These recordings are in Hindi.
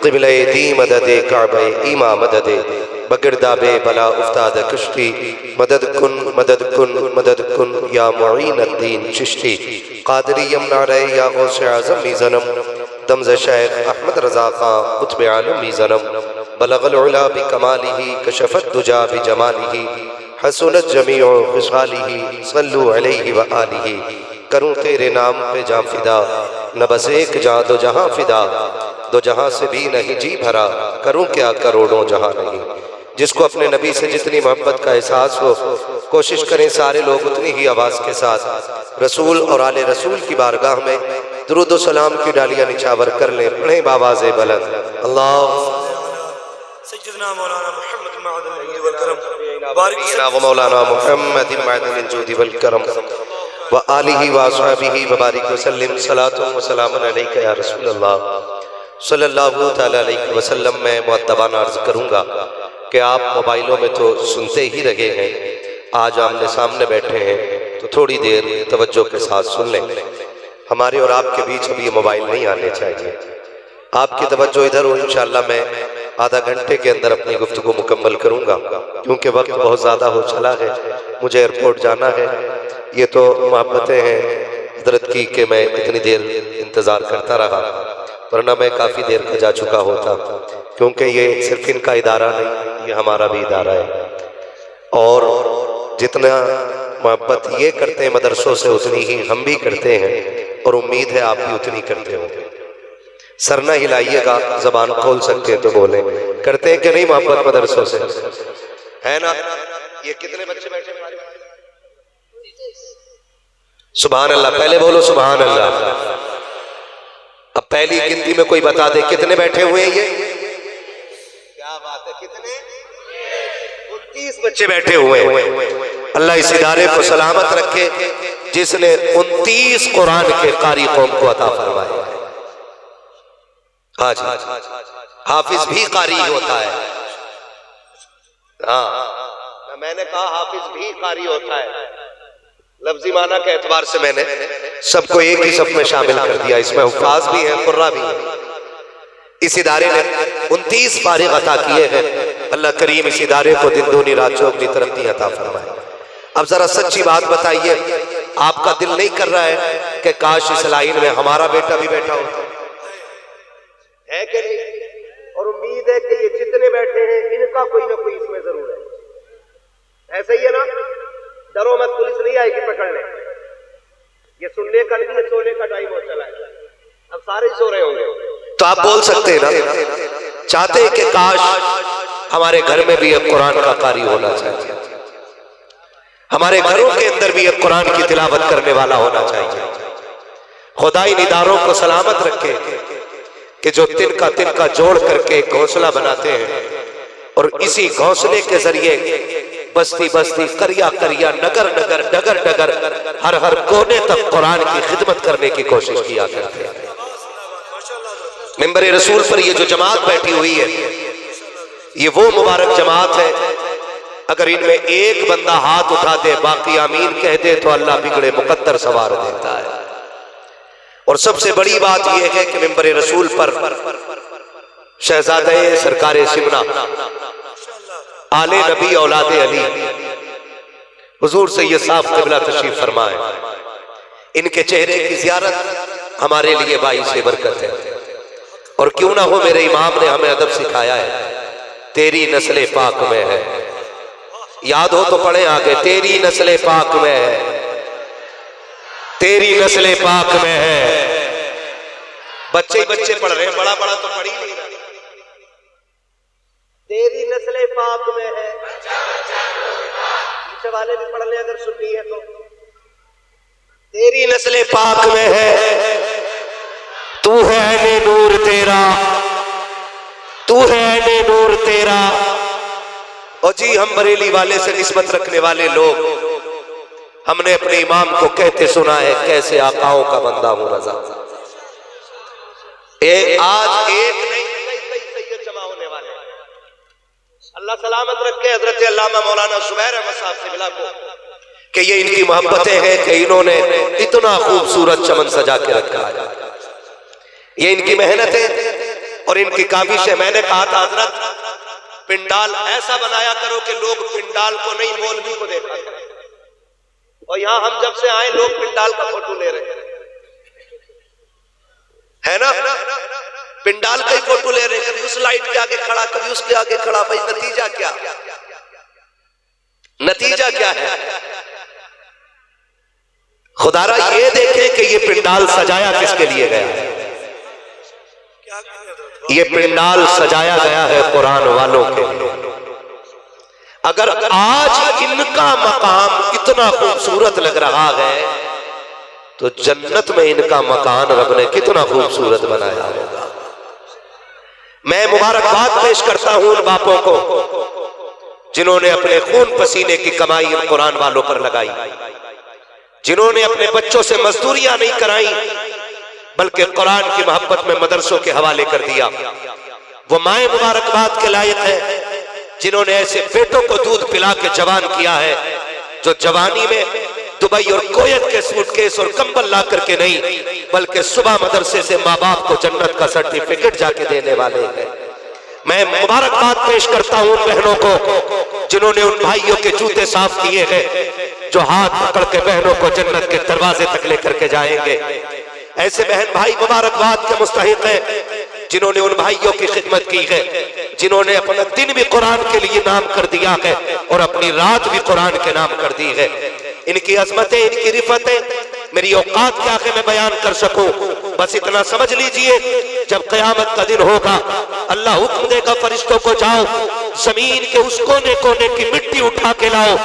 क़िबले दी मदद काबे ईमा मदद बगिरदाबे बला उफ्ताद कश्ती मदद कुन या मुईन अद्दीन चिश्ती कादरी यमना रे या गौसे आज़म मीज़नम दमज़ शेख अहमद रज़ा ख़ां कुतुब आलम मीज़नम बलगल उला बिकमालिही कशफत दुजा बिजमालिही हसनत जमीउ ख़िसालिही सल्लु अलैहि व आलिही। करूँ तेरे नाम पे जाँ फिदा न बस एक जाँ दो जहाँ फिदा दो जहाँ से भी नहीं जी भरा करूँ क्या करोड़ों जहाँ नहीं। जिसको अपने नबी से जितनी मोहब्बत का एहसास हो कोशिश करें सारे लोग उतनी ही आवाज़ के साथ रसूल और आले रसूल की बारगाह में दुरूद व सलाम की डालियाँ निछावर कर लें। पढ़ें बावाज़े बुलंद अल्लाह सय्यदना मौलाना मुहम्मद मौलाना मुहम्मद जुदी वल करम व आलिही व अस्हाबिही व बारिक वसल्लम सलातो व सलामुन अलैका या रसूल अल्लाह सल्लल्लाहु तआला अलैहि वसल्लम। मैं मुअद्दबाना अर्ज़ करूँगा कि आप मोबाइलों में तो सुनते ही रहे हैं, आज आमने सामने बैठे हैं तो थोड़ी देर तवज्जो के साथ सुन लें। हमारे और आपके बीच अब ये मोबाइल नहीं आने चाहिए। आपकी तवज्जो इधर हो, इंशाअल्लाह मैं आधा घंटे के अंदर अपनी गुफ्तगू मुकम्मल करूँगा क्योंकि वक्त बहुत ज़्यादा हो चला है, मुझे एयरपोर्ट जाना है। ये तो मोहब्बतें हैं हजरत की कि मैं इतनी देर इंतज़ार करता रहा, वरना मैं काफ़ी देर का जा चुका होता क्योंकि ये सिर्फ इनका इदारा नहीं, ये हमारा भी इदारा है। और जितना मोहब्बत ये करते हैं मदरसों से उतनी ही हम भी करते हैं और उम्मीद है आप भी उतनी करते होंगे। सर न हिलाइएगा, जबान खोल सकते हैं तो बोले, करते हैं कि नहीं मोहब्बत मदरसों से, है ना? ये कितने बच्चे बैठे हैं? सुभान अल्लाह, पहले बोलो सुभान अल्लाह। अब पहली गिनती में कोई बता दे कितने बैठे हुए हैं? ये क्या बात है, कितने? 29 बच्चे बैठे हुए हैं। अल्लाह इस इदारे को सलामत रखे जिसने 29 कुरान के कारी कौम को अता फरमाया। हाँ जी, हाफिज भी कारी होता है। हाँ, मैंने कहा हाफिज भी कारी होता है, लफ्जी माना के एतबार से मैंने सबको एक ही सफ में शामिल कर दिया। इसमें हुफ़ाज़ भी हैं, कुर्रा भी हैं। इस इदारे ने 29 फारिग अता किए हैं। अल्लाह करीम इस इदारे को दिन दूनी रात चौगनी तरक्की अता फरमाए। अब जरा सच्ची बात बताइए, आपका दिल नहीं कर रहा है कि काश इस लाइन में हमारा बेटा भी बैठा होता है कि नहीं? और उम्मीद है कि ये जितने बैठे हैं इनका कोई ना कोई इसमें जरूर है। ऐसा ही है ना? डरो मत, पुलिस नहीं आएगी पकड़ने। ये सुनने का नहीं, सोने का टाइम हो चला है, अब सारे सो रहे होंगे। तो आप बोल सकते हैं ना, चाहते हैं कि काश हमारे घर में भी अब कुरान का कारी होना चाहिए, हमारे घरों के अंदर भी अब कुरान की तिलावत करने वाला होना चाहिए। खुदा इन इदारों को सलामत रखे कि जो तिनका जोड़ करके एक घोंसला बनाते हैं और इसी घोंसले के जरिए बस्ती बस्ती, करिया करिया, नगर नगर, डगर डगर, हर हर कोने तक कुरान की खिदमत करने की कोशिश किया करते हैं। मिंबर रसूल पर ये जो जमात बैठी हुई है, ये वो मुबारक जमात है, अगर इनमें एक बंदा हाथ उठा दे, बाकी आमीन कह दे तो अल्लाह बिगड़े मुकद्दर सवार देता है। और सबसे बड़ी बात यह है कि मिंबर रसूल पर शहजादे सरकार सिमना आले नबी औलादे अली हुजूर सैयद साहब क़िबला तशरीफ फरमाए, इनके चेहरे की ज़ियारत हमारे लिए बाइस बरकत है। और क्यों ना हो, मेरे इमाम ने हमें अदब सिखाया है, तेरी नस्ल पाक में है। याद हो तो पढ़े आगे, तेरी नस्ल पाक में है, तेरी नस्ल पाक में है। बच्चे ही बच्चे पढ़ रहे हैं, बड़ा बड़ा तो पढ़ ही नहीं रहा। तेरी नस्ल पाक में है, पीछे वाले भी पढ़ ले अगर सुननी है तो। तेरी नस्ल पाक में है, तू है ने नूर तेरा, तू है ने नूर तेरा। और जी हम बरेली वाले से निस्बत रखने वाले लोग, हमने अपने इमाम को कहते सुना है, कैसे आकाओं का बंदा हूं रज़ा। आज एक नहीं कई सैयद जमा होने वाले। अल्लाह सलामत रखे हजरत अल्लामा मौलाना ज़ुबैर अहमद साहब सिबला को कि ये इनकी मोहब्बतें हैं कि इन्होंने इतना खूबसूरत चमन सजा के रखा है। ये इनकी मेहनत है और और इनकी काविश है। मैंने कहा था हजरत पिंडाल ऐसा बनाया करो कि लोग पिंडाल को नहीं मौलवी को देखा करें। और यहां हम जब से आए लोग पिंडाल का फोटो ले रहे हैं, है ना, पिंडाल का ही फोटो ले रहे हैं, कभी उस लाइट के आगे खड़ा, कभी उसके आगे खड़ा। भाई नतीजा क्या, नतीजा क्या है? खुदारा ये देखें कि ये पिंडाल सजाया किसके लिए गया है। ये पिंडाल सजाया गया है कुरान वालों के लिए। अगर आज इनका मकाम इतना खूबसूरत लग रहा है तो जन्नत में इनका मकान रब ने कितना खूबसूरत बनाया होगा। मैं मुबारकबाद पेश करता हूं उन बापों को जिन्होंने अपने खून पसीने की कमाई इन कुरान वालों पर लगाई, जिन्होंने अपने बच्चों से मजदूरियां नहीं कराई बल्कि कुरान की मोहब्बत में मदरसों के हवाले कर दिया। वो माए मुबारकबाद के लायक है जिन्होंने ऐसे बेटों को दूध पिला के जवान किया है, जो जवानी में दुबई और कोयत के सूटकेस और कंबल ला करके नहीं बल्कि सुबह मदरसे से माँ बाप को जन्नत का सर्टिफिकेट जाके देने वाले हैं। मैं मुबारकबाद पेश करता हूं उन बहनों को जिन्होंने उन भाइयों के जूते साफ किए हैं, जो हाथ पकड़ के बहनों को जन्नत के दरवाजे तक लेकर के जाएंगे। ऐसे बहन भाई मुबारकबाद के मुस्तहिक हैं जिन्होंने उन भाइयों की खिदमत की है, जिन्होंने अपना दिन भी कुरान के लिए नाम कर दिया है और अपनी रात भी कुरान के नाम कर दी है। इनकी अजमतें, इनकी रिफतें मेरी औकात क्या है मैं बयान कर सकूं। बस इतना समझ लीजिए, जब कयामत का दिन होगा अल्लाह हुक्म देगा फरिश्तों को, जाओ जमीन के उस कोने कोने की मिट्टी उठा के लाओ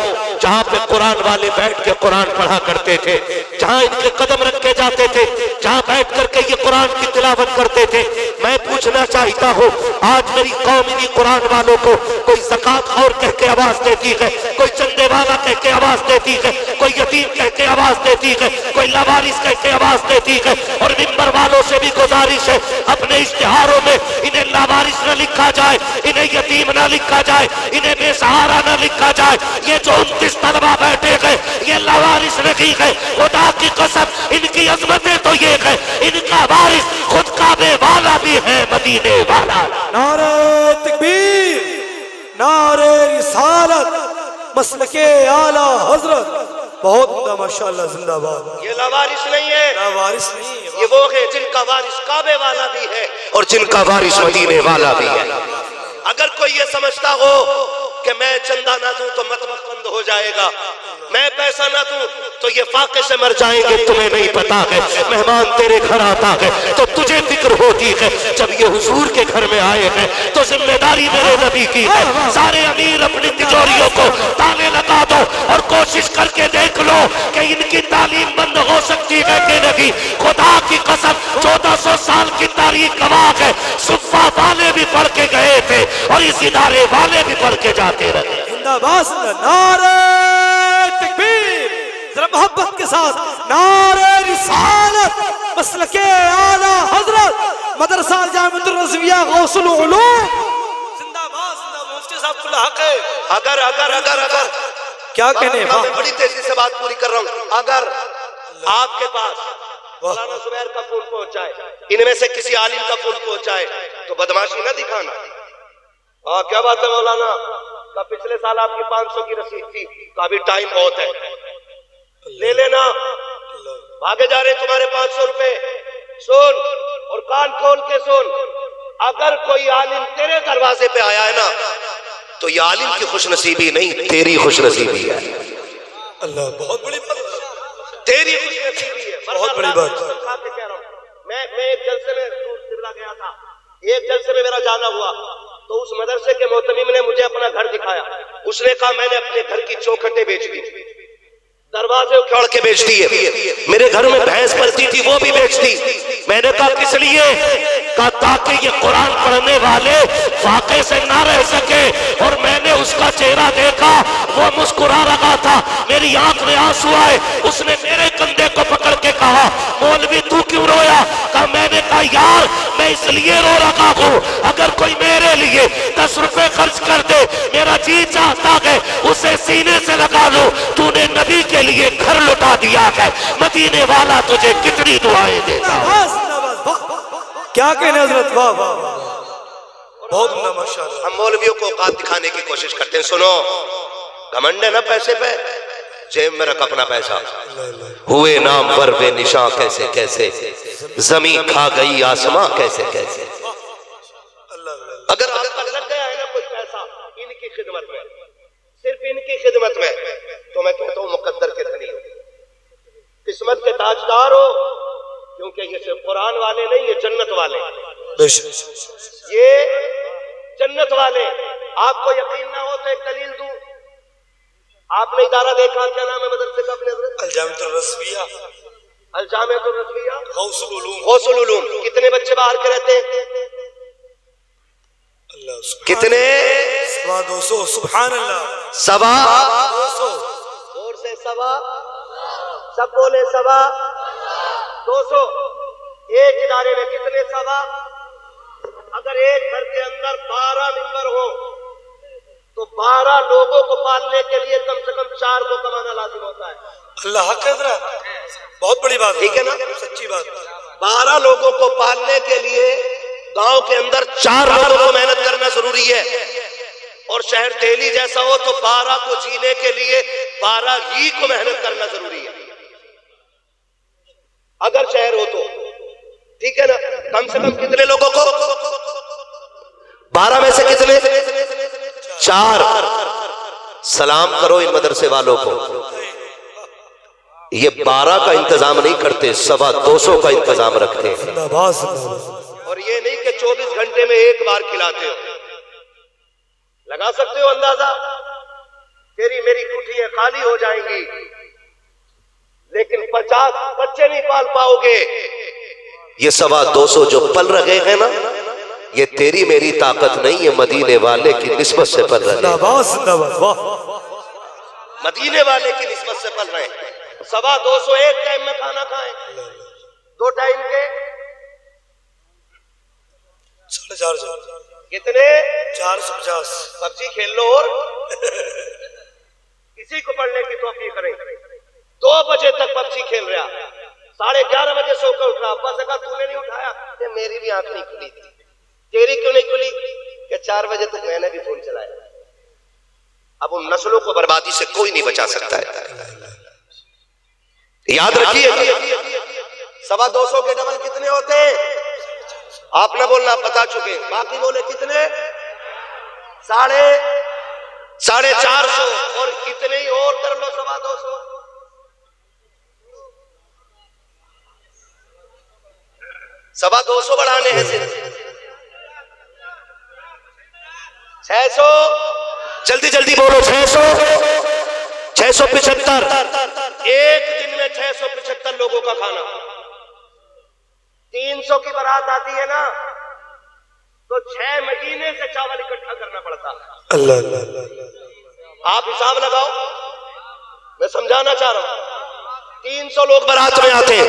जहां पे कुरान वाले बैठ के कुरान पढ़ा करते थे, जहां इनके कदम रखे जाते थे, जहां बैठ करके ये कुरान की तिलावत करते थे। मैं पूछना चाहता हूँ, आज मेरी कौम इन्हीं कुरान वालों को कोई ज़कात और कह के आवाज देती है, कोई चंदे वाला कह के आवाज देती है, कोई यतीम कह के आवाज देती है, कोई लावारिस कह के आवाज देती है। और मिंबर वालों से भी गुजारिश है, अपने इश्तिहारों में इन्हें लावारिस न लिखा जाए, इन्हें यतीम न लिखा जाए, इन्हें बेसहारा न लिखा जाए। ये जो 29 तलबा बैठे गए ये लावारिस नहीं है, खुदा की कसम इनकी अजमतें तो ये है, इनका वारिस खुद काबे वाला भी है, मदीने वाला। नारे तकबीर, नारे रिसालत, मसलके आला हजरत, बहुत उम्दा माशाअल्लाह, जिंदाबाद। ये लावारिस नहीं है, लावारिस नहीं है, ये वो है जिनका वारिस काबे वाला भी है और जिनका वारिस मदीने वाला भी है। अगर कोई ये समझता हो कि मैं चंदा ना दूं तो मतबख बंद हो जाएगा, मैं पैसा ना दूं तो ये फाके से मर जाएंगे, तुम्हें नहीं पता है मेहमान तेरे घर आता है तो तुझे फिक्र होती है, जब ये हुजूर के घर में आए हैं तो जिम्मेदारी मेरे नबी की है। सारे अमीर अपनी तिजोरियों को ताले लगा दो और कोशिश करके देख लो कि इनकी तालीम बंद हो सकती है कि नहीं। खुदा की कसम 1400 साल की तारीख गवाह है, सुफ़ा वाले भी पढ़ के गए थे और इस इदारे वाले भी पढ़ के जाते रहे। जिंदाबाद, नारे तकबीर, जरा मोहब्बत के साथ नारे रिसालत, मसलके आला हजरत, मदरसा जामिअतुर रज़विया गौसुल उलूम, जिंदाबाद, जिंदाबाद। मुफ्ती साहब खुला हक है। अगर अगर अगर अगर क्या कहने, मैं बड़ी तेजी से बात पूरी कर रहा हूँ, अगर आपके पास मौलाना जुबैर का फोन पहुंच जाए, इनमें से किसी आलिम का फोन पहुंच जाए तो बदमाशी ना दिखाना। क्या बात है मौलाना, का पिछले साल आपकी 500 की रसीद थी, का भी टाइम बहुत है, ले लेना, भागे जा रहे तुम्हारे 500 रुपए। सुन और कान खोल के सुन, अगर कोई आलिम तेरे दरवाजे पे आया है ना तो ये आलिम की खुशनसीबी नहीं, तेरी खुशनसीबी है। अल्लाह, बहुत बड़ी बात, तेरी खुशनसीबी है, बहुत बड़ी बात। कह रहा हूं मैं एक जलसे में सिमला गया था, एक जलसे में मेरा जाना हुआ तो उस मदरसे के मोहतमीम ने मुझे अपना घर दिखाया। उसने कहा मैंने अपने घर की चौखटें बेच दी, दरवाजे उखाड़ के बेच दिए, मेरे घर में भैंस पलती थी वो भी बेच दी। मैंने कहा किस लिए? कहा ताकि ये कुरान पढ़ने वाले फाके से ना रह सके। और मैंने उसका चेहरा देखा, वो मुस्कुरा रहा था, मेरी आंख में आंसू आए। उसने मेरे कंधे को पकड़ के कहा मौलवी तू क्यों रोया? कहा मैंने कहा यार मैं इसलिए रो रहा हूँ, अगर कोई मेरे लिए 10 रुपए खर्च कर दे, मेरा जी चाहता है उसे सीने से लगा लो। तूने नबी के लिए घर लुटा दिया है, मदीने वाला तुझे कितनी दुआएं देता है। क्या कहने हजरत, वाह वाह। बहुत उम्दा माशाअल्लाह। हम मौलवियों को औकात दिखाने की कोशिश करते हैं। सुनो, घमंड है ना पैसे पे, जेब में रख अपना पैसा। हुए नाम वर वे निशा कैसे कैसे, जमीन खा गई आसमां कैसे कैसे। अगर आपका लग गया है ना कोई पैसा इनकी खिदमत में, सिर्फ इनकी खिदमत में, तो मैं कहता हूं मुकद्दर के धनी हो, किस्मत के ताजदार हो, क्योंकि ये सिर्फ कुरान वाले नहीं, ये जन्नत वाले, ये जन्नत वाले। आपको यकीन ना हो तो एक दलील दूं। आपने इदारा देखा, क्या नाम है मदरसे का अपने? अल-जामिअतुर रस्विया। अल-जामिअतुर रस्विया गौसुल उलूम। गौसुल उलूम। कितने बच्चे बाहर के रहते हैं? कितने? 200। सुभान अल्लाह। 200। जोर से 200। सब बोले 200। एक इदारे में कितने 200? अगर एक घर के अंदर 12 मेंबर हो तो 12 लोगों को पालने के लिए कम से कम 4 को कमाना लाजिम होता है। अल्लाह हक है जरा, बहुत बड़ी बात, ठीक है ना? सच्ची बात। 12 लोगों को पालने के लिए गांव के अंदर 4 लोगों को मेहनत करना जरूरी है। और शहर दिल्ली जैसा हो तो 12 को जीने के लिए 12 ही को मेहनत करना जरूरी है। अगर शहर हो तो ठीक है ना? कम से कम कितने लोगों को? 12 में से कितने? 4। सलाम करो इन मदरसे वालों को, ये 12 का इंतजाम नहीं करते, 225 का इंतजाम रखते हैं। और ये नहीं कि 24 घंटे में एक बार खिलाते हो। लगा सकते हो अंदाजा? तेरी मेरी कुटियां खाली हो जाएंगी, लेकिन 50 बच्चे नहीं पाल पाओगे। ये 225 जो पल रहे हैं ना, ये तेरी मेरी ताकत नहीं है, मदीने वाले की निस्बत से पल रहे हैं। मदीने वाले की निस्बत से पल रहे हैं। 225 एक टाइम में खाना खाएं, 2 टाइम के 450। कितने? 450। पबजी खेल लो और किसी को पढ़ने की तौफीक करें। 2 बजे तक पबजी खेल रहा, 11:30 बजे सोकर उठ रहा। अब्बा से कहा तूने नहीं उठाया? मेरी भी आंख नहीं खुली थी। तेरी क्यों नहीं खुली? कि 4 बजे तक मैंने भी फोन चलाया। अब उन नस्लों को बर्बादी से कोई नहीं बचा सकता है। याद रखिए, 225 के डबल कितने होते हैं? आप ना बोलना, बता चुके। बाकी बोले कितने? 450। और कितने ही और कर लो 225। 225 बढ़ाने हैं सिर्फ 600। जल्दी जल्दी बोलो 600। 675। एक दिन में 675 लोगों का खाना। 300 की बारात आती है ना, तो 6 महीने से चावल इकट्ठा करना पड़ता। अल्लाह। आप हिसाब लगाओ, मैं समझाना चाह रहा हूं। 300 लोग बारात में आते हैं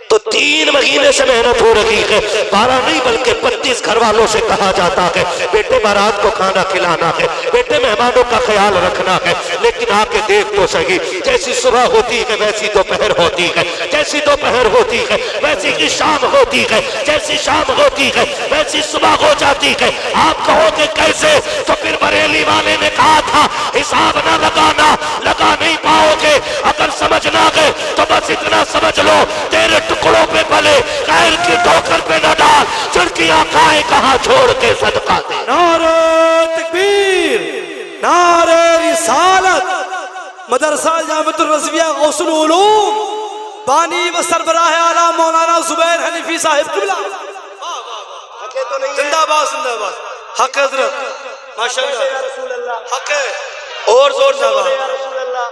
तो 3 महीने से मेहनत हो रही है। 12 नहीं बल्कि 25 घर वालों से कहा जाता है बेटे बारात को खाना खिलाना है, बेटे मेहमानों का ख्याल रखना है। लेकिन आके देख तो सही, जैसी सुबह होती है वैसी दोपहर होती है, जैसी दोपहर होती है वैसी की शाम होती है, जैसी शाम होती है वैसी सुबह हो जाती है। आप कहोगे कैसे? तो फिर बरेली वाले ने कहा था हिसाब ना लगाना, लगा नहीं पाओगे। अगर समझ ना गए तो बस इतना समझ लो, तेरे टुकड़ों पे पले खैर की ठोकर पे न डाल, चुड़कियां खाए कहां छोड़ के सदका दे। नारे तकबीर, नारे रिसालत। मदरसा जामिअतुर रज़विया गौसुल उलूम बानी व सरबराह आला मौलाना जुबैर हनीफी साहिब किबला। हके तो नहीं है? जिंदाबाद जिंदाबाद। हक हजरत माशाअल्लाह, हक है। और जोर से बोले या रसूल अल्लाह।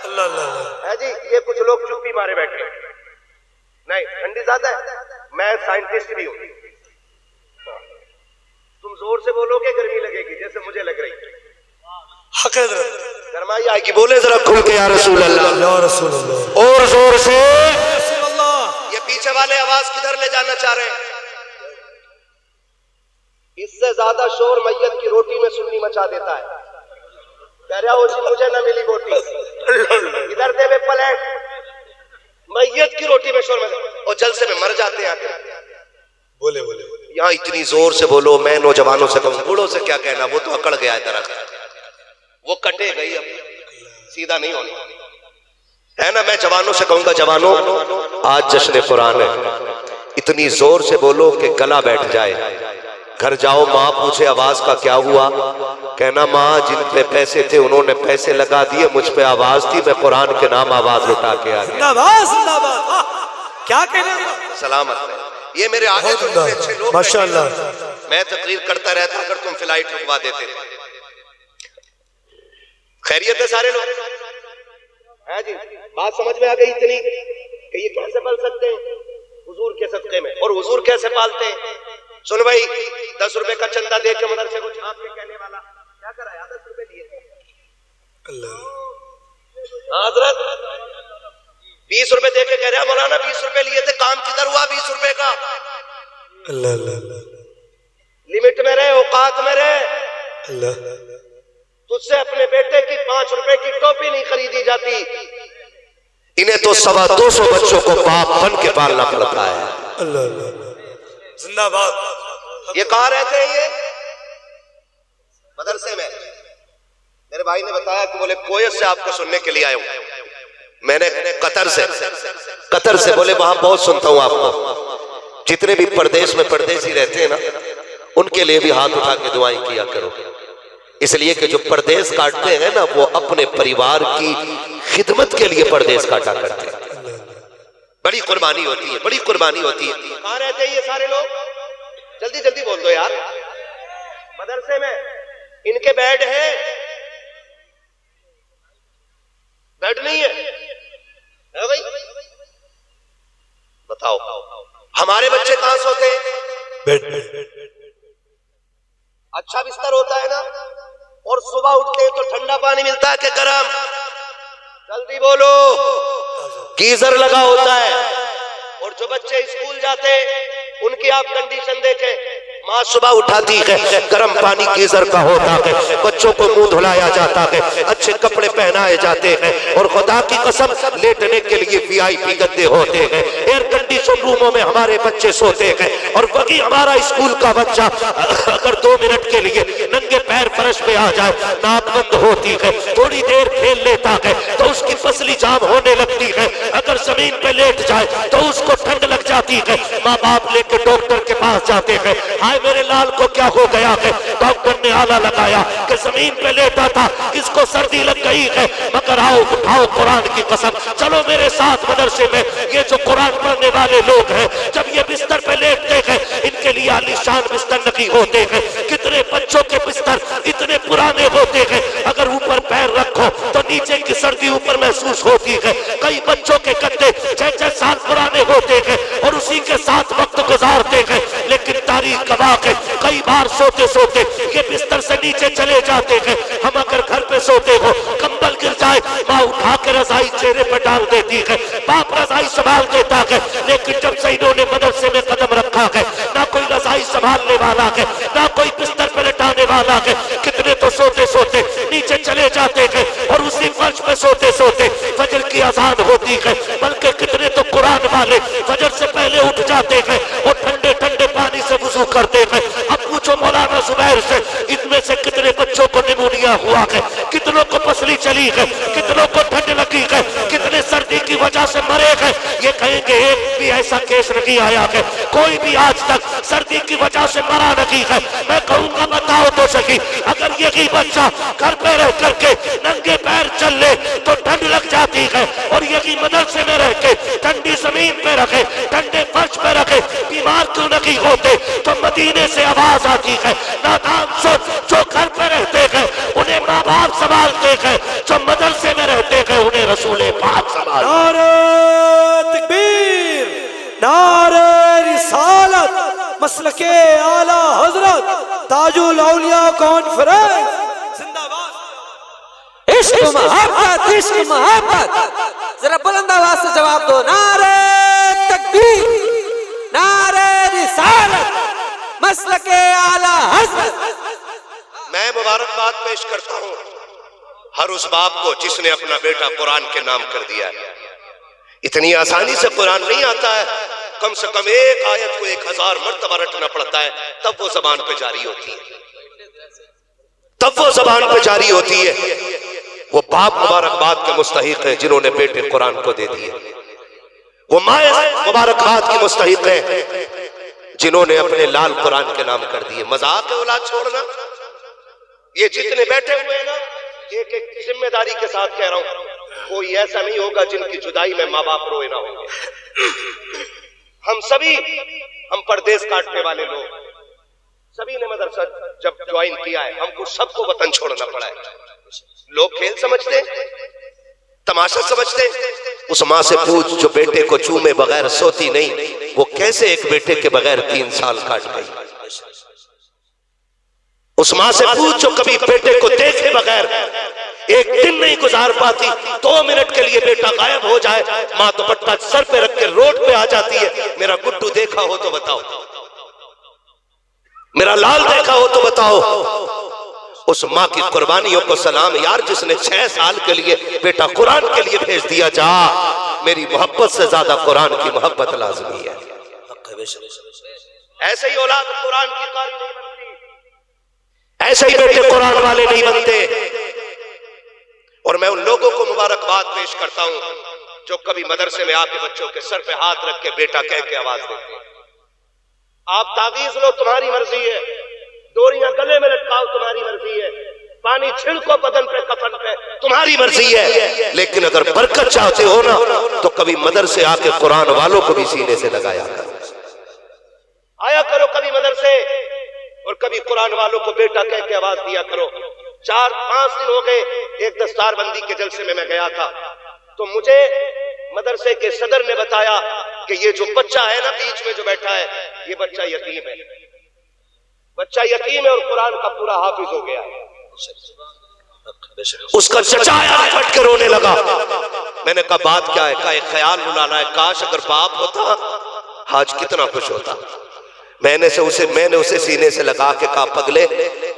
अल्लाह अल्लाह है जी। ये कुछ लोग चुप्पी मारे बैठे, नहीं ठंडी ज्यादा है, मैं साइंटिस्ट भी हूं। तुम जोर से बोलोगे गर्मी लगेगी जैसे मुझे लग रही। हक है हजरत। गरमाई आएगी। बोले जरा खुल के या रसूल अल्लाह। या रसूल अल्लाह। और जोर से। अल्लाह। ये पीछे वाले आवाज किधर ले जाना चाह रहे हैं? इससे ज्यादा शोर मैयत की रोटी में सुन्नी मचा देता है। कह रहा हो जी मुझे न मिली बोटी, इधर दे प्लेट। मैयत की रोटी में शोर मचा, और जलसे में मर जाते हैं। बोले बोले बोले। यहाँ इतनी जोर से बोलो, मैं नौजवानों से कहूँ, बूढ़ों से क्या कहना, वो तो अकड़ गया है दरख्त, वो कटे गई, अब सीधा नहीं होनी है ना। मैं जवानों से कहूंगा, जवानों आज जश्न कुरान है, इतनी जोर से बोलो कि गला बैठ जाए। घर जाओ, माँ पूछे आवाज का क्या हुआ, कहना माँ जिन पे पैसे थे उन्होंने पैसे लगा दिए, मुझ पे आवाज थी, मैं कुरान के नाम आवाज उठा के आ गया। जिंदाबाद जिंदाबाद, वाह, क्या कहने सलामत है। ये मेरे आगे जो इतने अच्छे लोग माशाअल्लाह, मैं तकरीर करता रहता अगर तुम फ्लाइट रुकवा देते। खैरियत है सारे लोग, है जी? बात समझ में आ गई इतनी कि ये कैसे पल सकते हैं हुजूर के सदके में, और हुजूर कैसे पालते हैं। सुन भाई, 10 रुपए का चंदा दे के मदरसे को छाप के कहने वाला क्या कराया, 10 रुपए दिए हजरत, 20 रुपए दे के कह रहा मौलाना 20 रुपए लिए थे, काम किधर हुआ 20 रुपए का। अल्लाह अल्लाह लिमिट में रहे, औकात में रहे। अल्लाह, तुझसे अपने बेटे की 5 रुपए की टोपी नहीं खरीदी जाती, इन्हें तो 225 बच्चों को बाप बन के पालना पड़ता है। अल्लाह अल्लाह, जिंदाबाद। ये कहाँ रहते हैं? ये मदरसे में। मेरे भाई ने बताया कि बोले कोयत से आपको सुनने के लिए आया हूं। मैंने कतर से बोले वहां बहुत सुनता हूं आपको। जितने भी परदेश में परदेसी रहते हैं ना, उनके लिए भी हाथ उठा के दुआएं किया करो, इसलिए कि जो परदेश काटते हैं ना, वो अपने परिवार की खिदमत के लिए परदेश काटा करते हैं। बड़ी कुर्बानी होती है, बड़ी कुर्बानी होती है। कहाँ रहते हैं ये सारे लोग? जल्दी जल्दी बोल दो यार। मदरसे में। इनके बेड है? बेड नहीं है भाई? बताओ, हमारे बच्चे कहाँ सोते हैं? बेड, अच्छा बिस्तर होता है ना, और सुबह उठते हैं तो ठंडा पानी मिलता है कि गरम? जल्दी बोलो। गीजर लगा होता है। और जो बच्चे स्कूल जाते उनकी आप कंडीशन देखें, माँ सुबह उठाती है, गर्म पानी गीजर का होता है, बच्चों को मुंह धुलाया जाता है, अच्छे कपड़े पहनाए जाते हैं, और खुदा की कसम लेटने के लिए VIP गद्दे होते हैं, एयर कंडीशन रूमों में हमारे बच्चे सोते हैं। और वही हमारा स्कूल का बच्चा अगर 2 मिनट के लिए नंगे पैर फर्श पे आ जाए, नाक बंद होती है, थोड़ी देर खेल लेता है तो उसकी पसली जाम होने लगती है, अगर जमीन पे लेट जाए तो उसको ठंड लग जाती है। माँ बाप लेके डॉक्टर के पास जाते हैं, हाय मेरे लाल को क्या हो गया है? डॉक्टर ने आला लगाया कि जमीन पे लेटा था, इसको सर्दी लग गई है, मगर आओ उठाओ कुरान की कसम, चलो मेरे साथ मदरसे में। ये जो कुरान पढ़ने वाले लोग हैं, जब ये बिस्तर पे लेटते हैं, इनके लिए आलीशान बिस्तर नहीं होते हैं। कितने बच्चों के बिस्तर इतने पुराने होते हैं, अगर ऊपर पैर रखो तो नीचे की सर्दी ऊपर महसूस होती है। कई बच्चों के गद्दे 6-6 साल पुराने होते हैं और उसी के साथ वक्त गुजारते हैं, लेकिन तारीख गवाह है कई बार सोते सोते ये बिस्तर से नीचे चले जाते हैं। हम अगर घर पे सोते हो, कंबल गिर जाए, माँ उठा के रजाई चेहरे पर डाल देती है, बाप रजाई संभाल देता है, लेकिन जब से इन्होंने मदरसे में कदम रखा है, ना कोई रजाई संभालने वाला है, ना कोई बिस्तर पर लेटाने वाला है। कितने तो सोते सोते नीचे चले जाते हैं और उसी फर्श पे सोते सोते फजर की अजान होती है, बल्कि कितने तो कुरान वाले फजर से पहले उठ जाते हैं और ठंडे ठंडे पानी से वुजू करते हैं। अब पूछो मौलाना जुबैर से, इनमें से कितने बच्चों को निमोनिया हुआ है, कितनों को पसली चली है, कितनों को ठंड लगी है, कितने सर्दी की वजह से मरे हैं। ये कहेंगे एक भी ऐसा केस नहीं आया है, कोई भी आज तक सर्दी की वजह से मरा नहीं है। मैं कहूंगा बताओ तो सही, अगर यही बच्चा घर पे रह करके नंगे पैर चल ले तो ठंड लग जाती है, और यही मदरसे में रह के ठंडी जमीन पे रखे, ठंडे फर्श पे रखे, बीमार क्यों नहीं होते? तो मदीने से आवाज आती है, नादान सोच, जो घर पे रहते हैं उन्हें माँ बाप संभालते हैं, जो मदरसे में रहते हैं उन्हें रसूले पाक संभालते हैं। नारे तकबीर, नारे रिसालत, मसलके आला हजरत ताजुल औलिया कॉन्फ्रेंस जिंदाबाद। इश्क मोहब्बत, इश्क मोहब्बत, जरा बुलंद आवाज से जवाब दो। नारे तकबीर, नारे रिसालत, मसलके आला हजरत। मैं मुबारकबाद पेश करता हूँ हर उस बाप को जिसने अपना बेटा कुरान के नाम कर दिया है। इतनी आसानी से कुरान नहीं आता है, कम से कम एक आयत को 1000 मर्तबा रटना पड़ता है, तब वो जबान पे जारी होती है, तब वो जबान पे जारी होती है। वो बाप मुबारकबाद के मुस्तहिक है जिन्होंने बेटे कुरान को दे दिए। वो माए मुबारकबाद की मुस्तहिक है जिन्होंने अपने लाल कुरान के नाम कर दिए। मजाक है औलाद छोड़ना। ये जितने बैठे हुए हैं ना, एक एक जिम्मेदारी के साथ कह रहा हूं, कोई ऐसा नहीं होगा जिनकी जुदाई में माँ बाप रोए ना होंगे। हम सभी, हम परदेश काटने वाले लोग सभी ने मदरसा जब ज्वाइन किया है, हमको सबको वतन छोड़ना पड़ा है। लोग खेल समझते, तमाशा समझते। उस माँ से पूछ जो बेटे को चूमे बगैर सोती नहीं, वो कैसे एक बेटे के बगैर 3 साल काट गई। उस माँ से पूछ जो कभी बेटे को देखे बगैर एक दिन नहीं गुजार पाती, 2 मिनट के लिए बेटा गायब हो जाए, माँ दुपट्टा सर पे रख के रोड पे आ जाती है, मेरा गुड्डू देखा हो तो बताओ, मेरा लाल देखा हो तो बताओ। उस माँ की कुर्बानियों को सलाम यार, जिसने 6 साल के लिए बेटा कुरान के लिए भेज दिया। जा, मेरी मोहब्बत से ज्यादा कुरान की मोहब्बत लाजमी है। ऐसे ही औलाद कुरान की कारी नहीं बनती, ऐसे ही बेटे कुरान वाले नहीं बनते। और मैं उन लोगों को मुबारकबाद पेश करता हूं जो कभी मदरसे में आके बच्चों के सर पे हाथ रख के बेटा कह के आवाज देते हैं। आप तावीज लो, तुम्हारी मर्जी है, डोरियां गले में लटकाओ, तुम्हारी मर्जी है, पानी छिड़को बदन पे, कफन पे, तुम्हारी मर्जी है। लेकिन अगर बरकत चाहते हो ना, तो कभी मदरसे आके कुरान वालों को भी सीने से लगाया करो, आया करो कभी मदरसे, और कभी कुरान वालों को बेटा कह के आवाज दिया करो। 4-5 दिन हो गए, एक दस्तारबंदी के जलसे में मैं गया था, तो मुझे मदरसे के सदर ने बताया कि ये जो बच्चा है ना बीच में जो बैठा है, ये बच्चा यतीम है, बच्चा यतीम है और कुरान का पूरा हाफिज हो गया है। उसका चचा फट कर रोने लगा। मैंने कहा बात क्या है? कहा ख्याल रुलाना है, काश अगर बाप होता आज कितना खुश होता। मैंने उसे सीने से लगा के कहा पगले,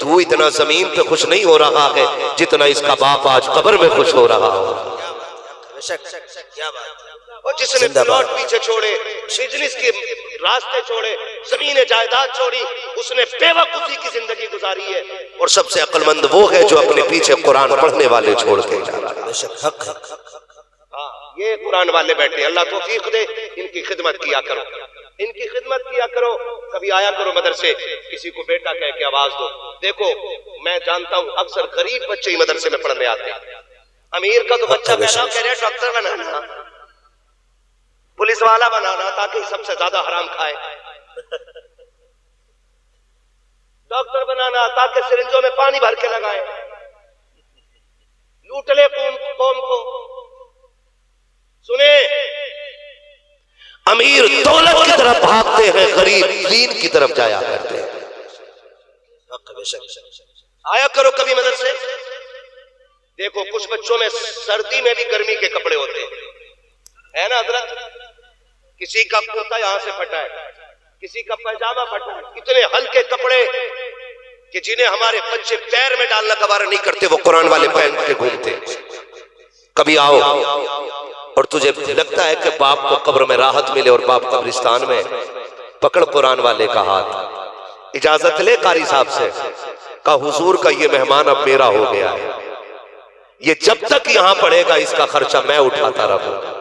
तू इतना जमीन पे खुश नहीं हो रहा है जितना इसका बाप आज कब्र में खुश हो रहा हो। और जिसने प्लॉट पीछे छोड़े, बिजनेस के रास्ते छोड़े, जमीन जायदाद छोड़ी, उसने बेवकूफी की जिंदगी गुजारी है। और सबसे अक्लमंद वो है जो अपने पीछे कुरान पढ़ने वाले छोड़ के जा रहा है। ये कुरान वाले बैठे, अल्लाह तौफीक दे, इनकी खिदमत किया करो, इनकी खिदमत किया करो। कभी आया करो मदरसे, किसी को बेटा कह के आवाज दो। देखो मैं जानता हूं अक्सर गरीब बच्चे ही मदरसे में पढ़ने आते हैं। अमीर का तो बच्चा पैदा कह रहा है डॉक्टर बनाना, पुलिस वाला बनाना, ताकि सबसे ज्यादा हराम खाए, डॉक्टर बनाना ताकि सिरिंजों में पानी भर के लगाए, लूट ले कौम को। सुने, अमीर दौलत की तरफ भागते हैं, गरीब दीन की तरफ जाया करते हैं। आया करो कभी मदरसे, देखो कुछ बच्चों में सर्दी में भी गर्मी के कपड़े होते हैं, है ना हजरत? किसी का कुर्ता यहां से फटा है, किसी का पैजामा फटा है, इतने हल्के कपड़े कि जिन्हें हमारे बच्चे पैर में डालना गवारा नहीं करते, वो कुरान वाले पहन के घूमते। कभी आओ और तुझे लगता है कि बाप को कब्र में राहत मिले और बाप कब्रिस्तान में, पकड़ कुरान वाले का हाथ, इजाजत ले कारी साहब से, का हुजूर का ये मेहमान अब मेरा हो गया है, ये जब तक यहां पड़ेगा इसका खर्चा मैं उठाता रहूंगा।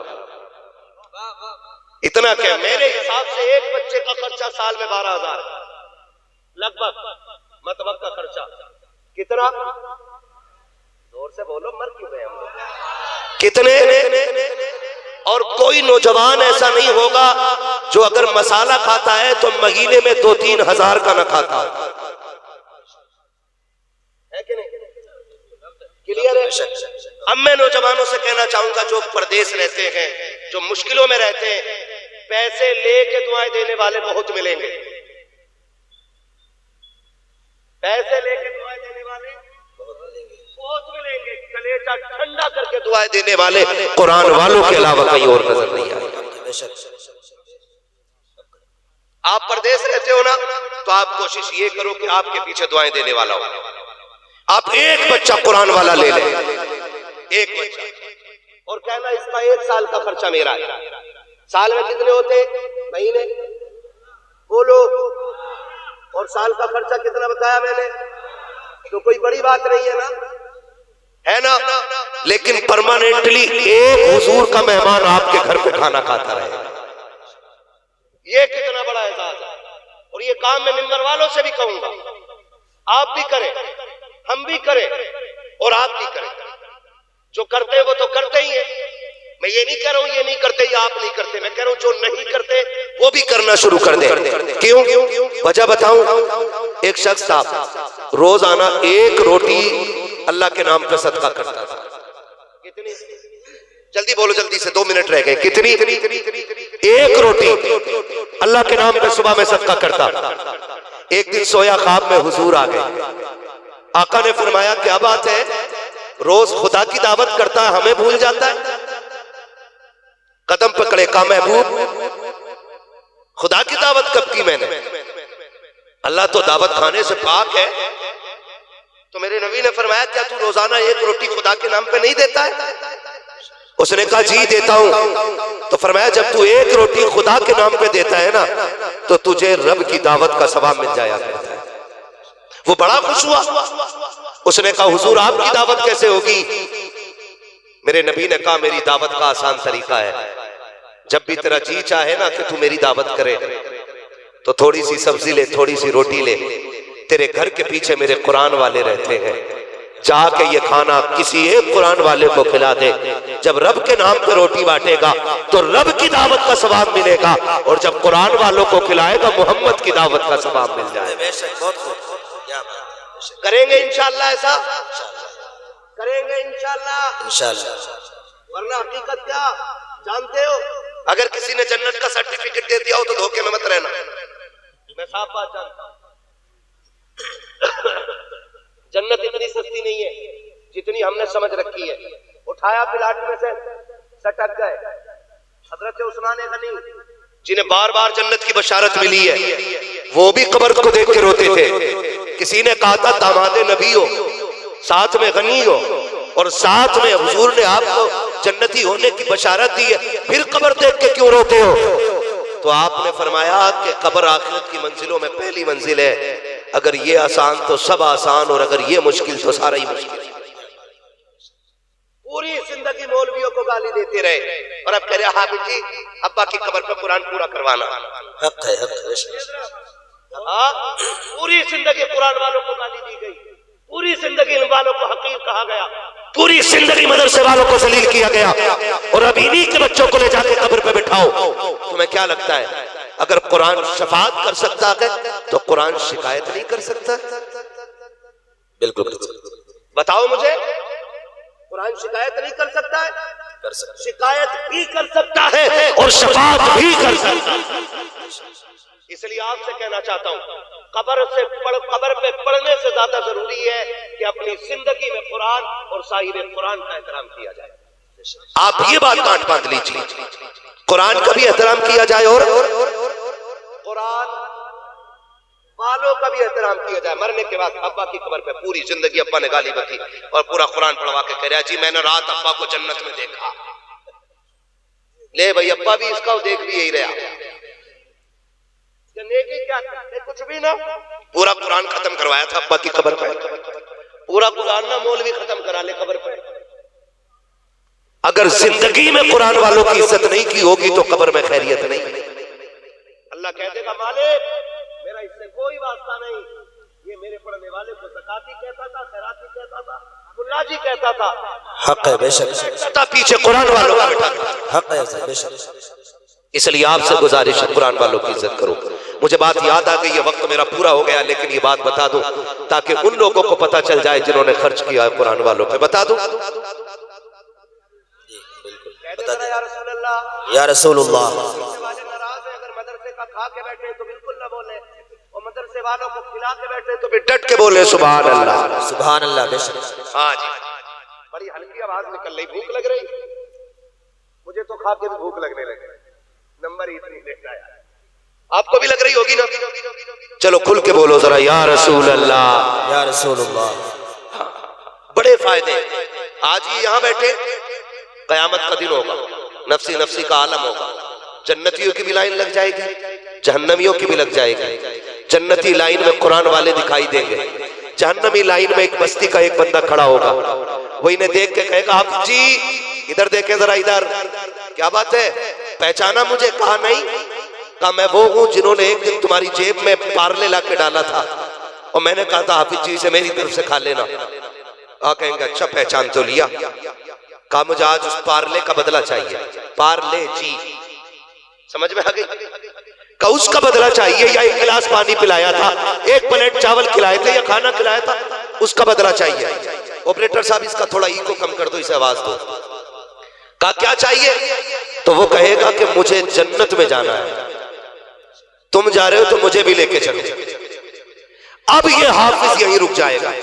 इतना क्या, मेरे हिसाब से एक बच्चे का खर्चा साल में 12,000 लगभग, मतबक का खर्चा कितना? जोर से बोलो, मर क्यों गए हम लोग? कितने? और कोई नौजवान ऐसा नहीं होगा जो अगर मसाला खाता है तो महीने में 2-3 हजार का न खाता है कि नहीं? क्लियर है? अब मैं नौजवानों से कहना चाहूंगा जो परदेश रहते हैं, जो मुश्किलों में रहते हैं, पैसे लेके दुआएं देने वाले बहुत मिलेंगे, पैसे लेके दुआएं देने वाले बहुत मिलेंगे, कलेजा ठंडा करके दुआएं देने वाले कुरान वालों के अलावा कहीं और नजर नहीं आए। आप परदेश रहते हो ना, तो आप कोशिश ये करो कि आपके पीछे दुआएं देने वाला हो। आप एक बच्चा कुरान वाला ले लें, एक बच्चा, और कहना इसका 1 साल का खर्चा मेरा है, साल में कितने होते महीने बोलो, और साल का खर्चा कितना बताया मैंने, तो कोई बड़ी बात नहीं है ना, है ना। लेकिन परमानेंटली एक हुजूर का मेहमान आपके घर पे खाना खाता रहे, ये कितना बड़ा एजाज है। और ये काम मैं मिंबर वालों से भी कहूंगा, आप भी करें, हम भी करें और आप भी करें। जो करते हैं वो तो करते ही है, मैं ये नहीं कह रहा हूं ये नहीं करते या आप नहीं करते, मैं कह रहा हूं जो नहीं करते वो भी करना शुरू कर दे। क्यों? वजह बताऊं। एक शख्स था, रोजाना एक रोटी अल्लाह के नाम पे सदका करता था। कितनी? जल्दी बोलो, जल्दी से 2 मिनट रह गए। कितनी? एक रोटी अल्लाह के नाम पे सुबह में सदका करता। एक दिन सोया, ख्वाब में हुजूर आ गए। आका ने फरमाया क्या बात है, रोज खुदा की दावत करता है, हमें भूल जाता है। कदम पकड़े, कहा महबूब खुदा की दावत कब की मैंने, अल्लाह तो दावत खाने से पाक है। तो मेरे नबी ने फरमाया क्या तू रोजाना एक रोटी खुदा के नाम पे नहीं देता है? उसने कहा जी देता हूं। तो फरमाया जब तू एक रोटी खुदा के नाम पे देता है ना, तो तुझे रब की दावत का सवाब मिल जाया करता है। वो बड़ा खुश हुआ। उसने कहा हुजूर आपकी दावत कैसे होगी? मेरे नबी ने कहा मेरी दावत का आसान तरीका है, जब भी तेरा जी चाहे ना कि तू मेरी दावत करे, तो थोड़ी सी सब्जी ले, थोड़ी सी रोटी ले, तेरे घर के पीछे मेरे कुरान वाले रहते हैं, जाके ये खाना किसी एक कुरान वाले को खिला दे। जब रब के नाम पे रोटी बांटेगा तो रब की दावत का सवाब मिलेगा, और जब कुरान वालों को खिलाएगा मोहम्मद की दावत का सवाब मिल जाएगा। करेंगे इंशाअल्लाह, ऐसा करेंगे इंशाअल्लाह। वरना हकीकत क्या जानते हो, अगर किसी ने जन्नत का सर्टिफिकेट दे दिया हो तो धोखे में मत रहना। मैं साफ बात जानता हूं, जन्नत इतनी सस्ती नहीं है जितनी हमने समझ रखी है। उठाया प्लाट में से सटक गए। हजरत उस्मान गनी जिन्हें बार बार जन्नत की बशारत मिली है, वो भी कब्र को देख के रोते थे। किसी ने कहा था दामाद नबी हो, साथ में गनी हो, और साथ में हुजूर ने आपको जन्नती होने की बशारत दी है, फिर कब्र देख के क्यों रोते हो? तो आपने फरमाया कि कब्र आखिरत की मंजिलों में पहली मंजिल है, अगर ये आसान तो सब आसान, और अगर ये मुश्किल तो सारा ही मुश्किल। पूरी जिंदगी मौलवियों को गाली देते रहे, और अब कह रहे हाफिज जी अब्बा की कब्र पर कुरान पूरा करवाना हक है, हक है। पूरी जिंदगी कुरान वालों को गाली दी गई, पूरी जिंदगी इन वालों को हकीर कहा गया, पूरी जिंदगी मदरसे वालों को जलील किया गया, और अब इन्हीं के बच्चों को ले जाके कब्र पे बिठाओ। तुम्हें क्या लगता है अगर कुरान शफाअत कर सकता है तो कुरान शिकायत नहीं कर सकता? बिल्कुल। बताओ मुझे, कुरान शिकायत नहीं कर सकता है? कर सकता, शिकायत भी कर सकता है और शफाअत भी कर सकता है। इसलिए आपसे कहना चाहता हूं, कब्र पे पढ़ने से ज्यादा जरूरी है कि अपनी जिंदगी में कुरान और साहिब कुरान का एहतराम किया जाए। आप ये बात गांठ बांध लीजिए, कुरान का भी एहतराम किया जाए और कुरान वालों का भी एहतराम किया जाए। मरने के बाद अब्बा की कब्र पे पूरी जिंदगी अब्बा ने गाली बकी और पूरा कुरान पढ़वा के कह रहा जी मैंने रात अब्बा को जन्नत में देखा। ले भाई, अब्बा भी इसका देख भी यही रहा, नेकी क्या करते कुछ भी ना, पूरा कुरान खत्म करवाया था अब्बा की कब्र पे, पूरा कुरान ना मौलवी खत्म करा ले कब्र पे। अगर जिंदगी में कुरान वालों की इज्जत नहीं की होगी तो कब्र में खैरियत नहीं। अल्लाह कह देगा मालिक मेरा इससे कोई वास्ता नहीं, ये मेरे पढ़ने वाले को ज़काती कहता था, खैराती कहता था, मुल्ला जी कहता था। हक है बेशक, पीछे कुरान वालों का बैठा हक है बेशक। इसलिए आपसे गुजारिश है कुरान वालों की इज्जत करो। मुझे बात याद आ गई है, वक्त मेरा पूरा हो गया, लेकिन ये बात बता दूं ताकि उन लोगों को पता चल जाए जिन्होंने खर्च किया है कुरान वालों पे। बता दूं या रसूलुल्लाह, अगर मदरसे का खा के बैठे तो बिल्कुल ना बोले, और मदरसे वालों को खिला के बैठे तो भी डट के बोले सुभान अल्लाह, सुभान अल्लाह। हाँ जी, बड़ी हल्की आवाज निकल रही, भूख लग रही, मुझे तो खा के भी भूख लगने लगी, नंबर ही इतनी लेट आया। आपको भी लग रही होगी ना? चलो खुल के बोलो जरा या रसूल अल्लाह, या रसूल अल्लाह। बड़े फायदे आज ही यहाँ बैठे, कयामत का दिन होगा, नफ्सी नफ्सी का आलम होगा, जन्नतियों की भी लाइन लग जाएगी, जहन्नमियों की भी लग जाएगी। जन्नती लाइन में कुरान वाले दिखाई देंगे, जहन्नमी लाइन में एक बस्ती का एक बंदा खड़ा होगा, वो इन्हें देख के कहेगा हाफिज जी इधर देखें जरा इधर, क्या बात है, पहचाना मुझे? कहा नहीं। कहा मैं वो हूं जिन्होंने एक दिन तुम्हारी जेब में पार्ले ला के डाला था और मैंने कहा था हाफिज जी से मेरी तरफ से खा लेना। कहेंगे अच्छा पहचान तो लिया। कहा मुझे आज उस पार्ले का बदला चाहिए। पार्ले जी समझ में आ गई? का उसका बदला चाहिए, या एक गिलास पानी पिलाया था, एक प्लेट चावल खिलाए थे या खाना खिलाया था, उसका बदला चाहिए। ऑपरेटर साहब इसका थोड़ा इको कम कर दो, इसे आवाज दो। कहा क्या चाहिए? तो वो कहेगा कि मुझे जन्नत में जाना है, तुम जा रहे हो तो मुझे भी लेके चलो। अब ये हाफिज यहीं रुक जाएगा,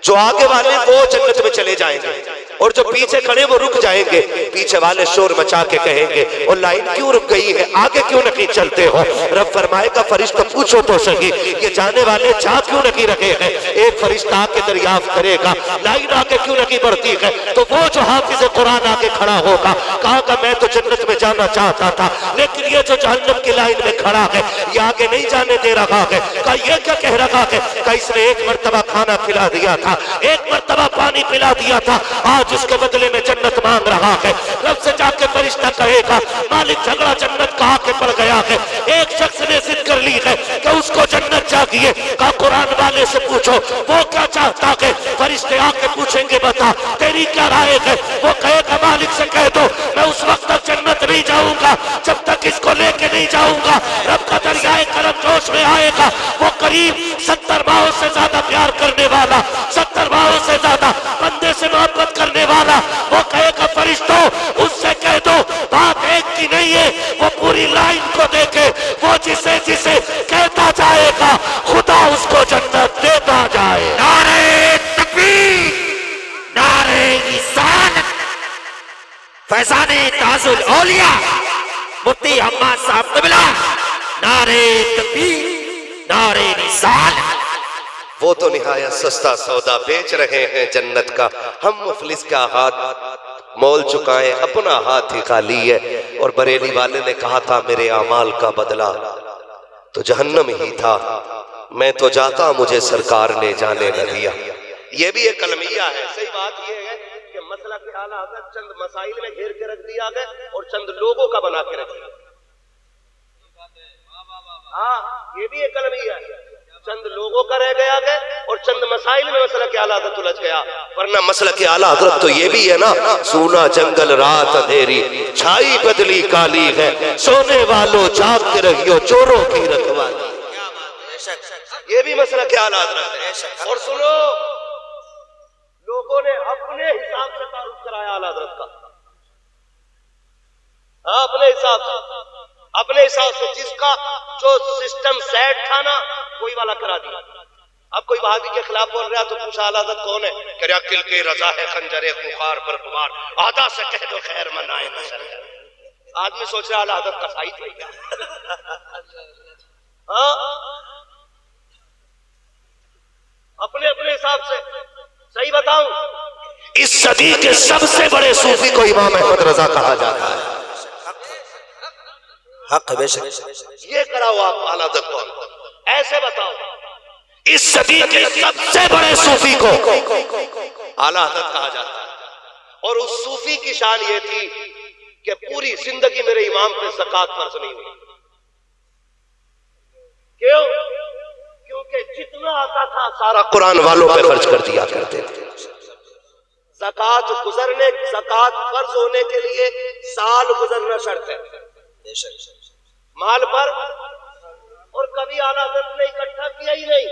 जो आगे वाले वो जन्नत में चले जाएंगे और जो पीछे खड़े वो रुक जाएंगे। पीछे वाले शोर मचा के कहेंगे और लाइन क्यों रुक गई है, आगे क्यों नहीं चलते हो? रब फरमाएगा फरिश्ता पूछो तो सही, ये जाने वाले जा क्यों नहीं रहे हैं? एक फरिश्ता आके दरियाफ्त करेगा लाइन आगे क्यों नहीं बढ़ती है? तो वो जो हाफिज कुरान आके खड़ा होगा कहा मैं तो जन्नत में जाना चाहता था, लेकिन ये जो जहन्नम की लाइन में खड़ा है ये आगे नहीं जाने दे रहा है। कहा ये क्या कह रहा है? कहा इसने एक मर्तबा खाना खिला दिया था, एक मर्तबा पानी पिला दिया था, आज उसके बदले में जन्नत मांग रहा है। रब से जाके फरिश्ता कहेगा मालिक झगड़ा जन्नत कहाँ के पड़ गया है? एक शख्स ने जिद कर ली है कि उसको जन्नत चाहिए। कहा कुरान वाले से पूछो वो क्या चाहता है? फरिश्ते आके पूछेंगे बता तेरी क्या राय है? वो कहेगा मालिक से कह दो मैं उस वक्त तक जन्नत नहीं जाऊंगा जब तक इसको लेके नहीं जाऊंगा। रब का दरियाए करम जोश में आएगा, वो करीब 70 माहों से ज्यादा प्यार करने वाला, 70 माहों से ज्यादा बंदे से मोहब्बत करने वाला, वो कहेगा फरिश्तों उससे कह दो बात एक की नहीं है, वो पूरी लाइन को देखे, वो जिसे जिसे कहता जाएगा खुदा उसको जन्नत देता जाए। नारे तकबीर, नारे रिसालत, फैज़ाने ताजुल औलिया मुफ्ती हम्माद साहब क़िबला, नारे तकबीर, नारे रिसालत। वो तो निहायत सस्ता सौदा बेच रहे हैं जन्नत का, हम मुफलिस का हाथ मोल चुकाएं, अपना हाथ ही खाली है। और बरेली वाले ने कहा था मेरे अमाल का बदला तो जहन्नम ही था, मैं तो जाता मुझे सरकार ने जाने न दिया। ये भी एक कलमिया है। सही बात ये है कि मसला के आला हज़रत चंद मसाइल में घेर के रख दिया गया और चंद लोगों का बना के रख दिया। हाँ ये भी एक कलमिया है, चंद लोगों का रह गया है और चंद मसाइल में मसला के आला हज़रत उलझ गया। वरना मसला के आला हज़रत तो ये भी है ना, सोना जंगल रात अंधेरी छाई बदली काली है, सोने वालों जागते रहियो चोरों की रखवाली। ये भी मसला के आला हज़रत है। और सुनो लोगों ने अपने हिसाब से तारुफ कराया आला हज़रत का, हाँ अपने हिसाब से जिसका जो सिस्टम सेट था ना वही वाला करा दिया। अब कोई वहाबी के खिलाफ बोल रहा तो पूछा आला हज़रत कौन है? कह रहा किल के रजा है खंजरे खुखार पर कुमार आधा से कह दो खैर मनाए नशर। आदमी सोच रहा आला हज़रत कसाई थे क्या? हाँ अपने अपने हिसाब से। सही बताऊं इस सदी के सबसे बड़े सूफी को इमाम अहमद रजा कहा जाता है। हक बेशक ये करा हुआ आला हज़रत को। ऐसे बताओ इस सदी के सबसे बड़े सूफी को आला हज़रत कहा जाता है। और उस सूफी की शान ये थी कि पूरी जिंदगी मेरे इमाम पे ज़कात फर्ज नहीं हुई। क्यों? क्योंकि जितना आता था सारा कुरान वालों पे खर्च कर दिया करते थे। ज़कात फर्ज होने के लिए साल गुजरना शर्त है माल पर, और कभी आला हज़रत ने इकट्ठा किया ही नहीं।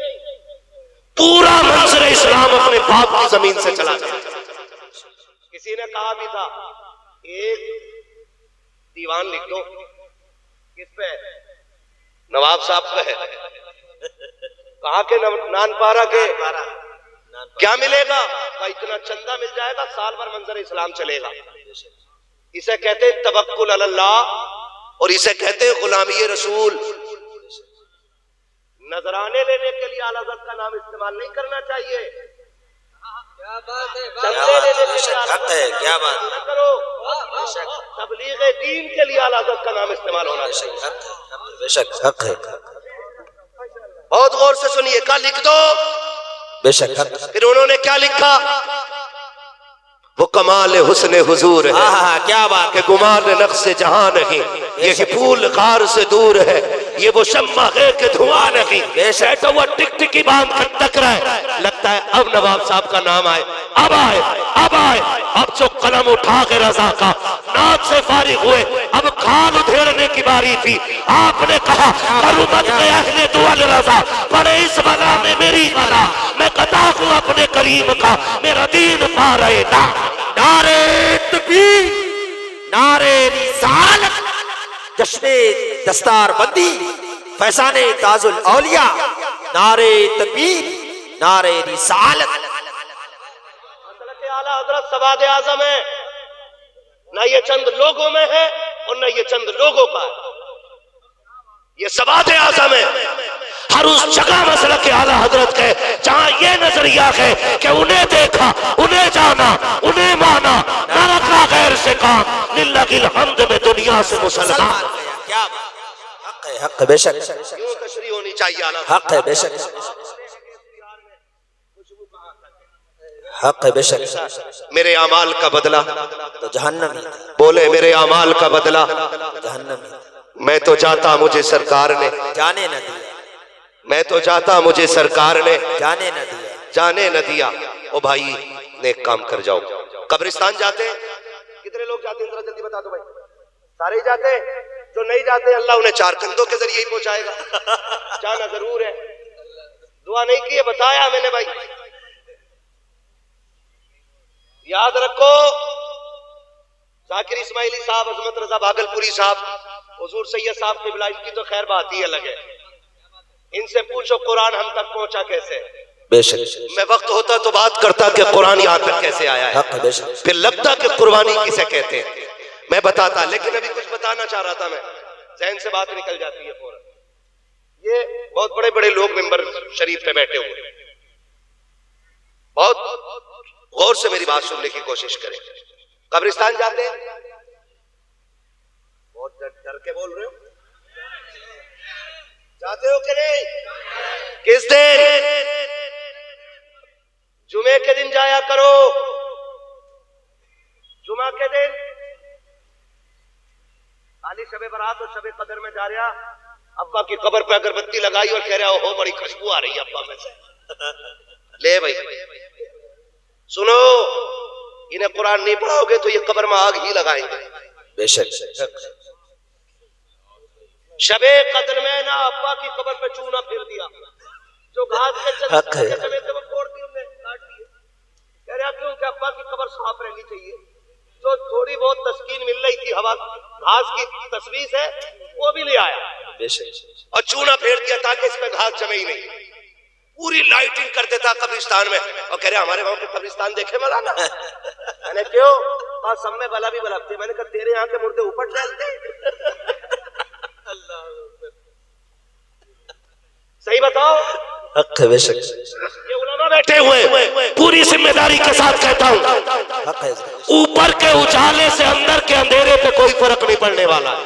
पूरा मंसर इस्लाम अपने बाप की जमीन से चला गया। किसी ने कहा भी था एक दीवान लिख दो, किस पे? नवाब साहब पे है। कहा के नानपारा के क्या मिलेगा? इतना चंदा मिल जाएगा, साल भर मंजर इस्लाम चलेगा। इसे कहते तवक्कुल अल्लाह और इसे कहते हैं गुलामी रसूल। नजराने लेने के लिए आला हज़रत का नाम इस्तेमाल नहीं करना चाहिए। चंदे लेने के लिए हक है, क्या बात न करो, तबलीग दीन के लिए आला हज़रत का नाम इस्तेमाल होना चाहिए। बेशक हक है, बहुत गौर से सुनिए, क्या लिख दो। बेशक हक। फिर उन्होंने क्या लिखा, वो कमाल हुस्न हुजूर है, हाँ, क्या बात के गुमान नक्श जहां नहीं, ये फूल खार से दूर है, ये वो शम्मा है के धुआं नहीं। तो वो टिक टिकी बांध कर तक रहा है, लगता है अब नवाब साहब का नाम आए, अब आए, अब आए। अब जो कलम उठा के रजा का नाक से फारिग हुए, अब खाल उधेड़ने की बारी थी। आपने कहा करुमत में अहले दुआल रजा, पर इस बला में मेरी बला, मैं कदा हूँ अपने करीम का, मेरा दीन पा रहे था। नारे तकबीर, नारे रिसालत, जश्ने दस्तार बंदी, फैसाने ताजुल औलिया, नारे तकबीर, नारे रिसालत। आला हजरत सवाद आजम है, ना ये चंद लोगों में है और ना ये चंद लोगों का है, ये सवाद आजम है। हर उस जगह मसलक के आला हजरत के जहां ये नजरिया है कि उन्हें देखा, उन्हें जाना, उन्हें माना, न रखा गैर से काम, लिल्लाहिल हम्द में दुनिया से मुसलमान। क्या हक है, हक है, बेशक क्यों तशरीह होनी चाहिए आला हक है, बेशक हक है, बेशक। मेरे अमाल का बदला तो जहन्नमी, बोले, मेरे अमाल का बदला जहन्नमी, मैं तो चाहता मुझे सरकार ने जाने न दिया, मैं तो चाहता मुझे सरकार ने जाने न दिया। जाने न दिया। ओ भाई, नेक काम कर जाओ। कब्रिस्तान जाते हैं, कितने लोग जाते हैं, जरा जल्दी बता दो भाई। सारे ही जाते हैं, जो नहीं जाते अल्लाह उन्हें चार कंधों के जरिए ही पहुंचाएगा। जाना जरूर है, दुआ नहीं की है, बताया मैंने भाई। याद रखो, जाकिर इस्माइली साहब, अजमत रजा भागलपुरी साहब, हुजूर सैयद साहब की बिलाई की तो खैर बात ही अलग है। इनसे पूछो कुरान हम तक पहुंचा कैसे। बेशक मैं वक्त होता तो बात करता कि कुरान यहाँ तक कैसे आया है, फिर लगता कि कुर्बानी किसे कहते हैं, मैं बताता। लेकिन अभी कुछ बताना चाह रहा था मैं, जहन से बात निकल जाती है फौरन। ये बहुत बड़े बड़े लोग मिंबर शरीफ पे बैठे हुए, बहुत गौर से मेरी बात सुनने की कोशिश करें। कब्रिस्तान जाते हैं, बहुत डर के बोल रहे हो, जाते हो कि नहीं? किस दिन? जुमे के दिन जाया करो। जुमा के दिन खाली शबे बरात और शबे कदर में जा रहा, अब्बा की कब्र पे अगरबत्ती लगाई और कह रहा हो बड़ी खुशबू आ रही है अब्बा में से। ले भाई सुनो, इन्हें कुरान नहीं पढ़ाओगे तो ये कब्र में आग ही लगाएंगे। बेशक शबे कदर में ना अब्बा की कब्र पे चूना फिर दिया, जो घास के समय थे वो तोड़ दी, हमने काट दिए। कह रहा क्यों कि अब्बा की कब्र साफ रहनी चाहिए। जो थोड़ी बहुत तस्कीन मिल रही थी हवा घास की तस्वीर है वो भी ले आया और चूना फेर दिया ताकि इसमें घास जमे ही नहीं। पूरी लाइटिंग कर देता कब्रिस्तान में और कह रहे हमारे गांव के कब्रिस्तान देखे मला ना। मैंने क्यों? और सब में बला भी बलाते। मैंने कहा तेरे यहाँ के मुर्दे ऊपर डालते। सही बताओ, ये उलमा बैठे हुए, पूरी जिम्मेदारी के साथ कहता हूँ, ऊपर के उजाले से अंदर के अंधेरे पे कोई फर्क नहीं पड़ने वाला है।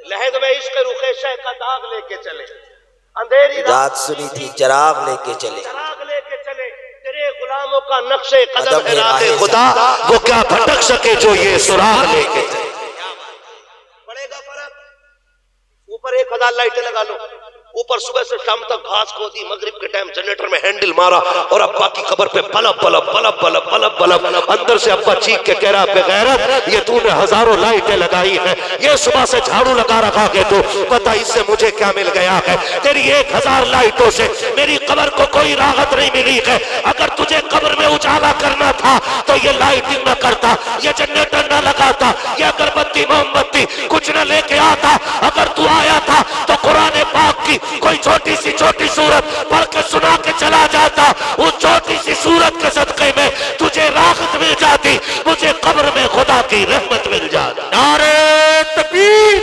लहद में इश्क रुखे शह का दाग लेके चले, अंधेरी रात सुनी थी चराग लेके चले, चराग लेके चले, तेरे गुलामों का नक्शे कदम है राहे खुदा, वो क्या भटक सके जो ये सुराग लेके चले। पड़ेगा फर्क। ऊपर 1000 लाइटें लगा लो, ऊपर सुबह से शाम तक घास खोदी, मगरिब के टाइम जनरेटर में हैंडल मारा और अब्बा की कब्र पे bulb bulb bulb bulb bulb bulb. अंदर से अब्बा चीख के कह रहा बेगैरत, ये तूने हजारों लाइटें लगाई है, ये सुबह से झाड़ू लगा रखा के तो पता इससे मुझे क्या मिल गया है। तेरी 1000 लाइटों से मेरी कब्र को कोई राहत नहीं मिली है। अगर तुझे कब्र में उजाला करना था तो ये लाइटिंग न करता, ये जनरेटर न लगाता, ये अगरबत्ती मोमबत्ती कुछ न लेके आता। अगर तू आया था तो कुरान पाक की कोई छोटी सी सूरत पढ़ के सुना के चला जाता, उस छोटी सी सूरत के सदके में तुझे राहत मिल जाती, मुझे कब्र में खुदा की रहमत मिल जाती। नारे तकबीर,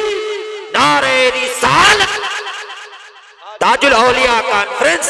नारे रिसालत, ताजुल औलिया कॉन्फ्रेंस,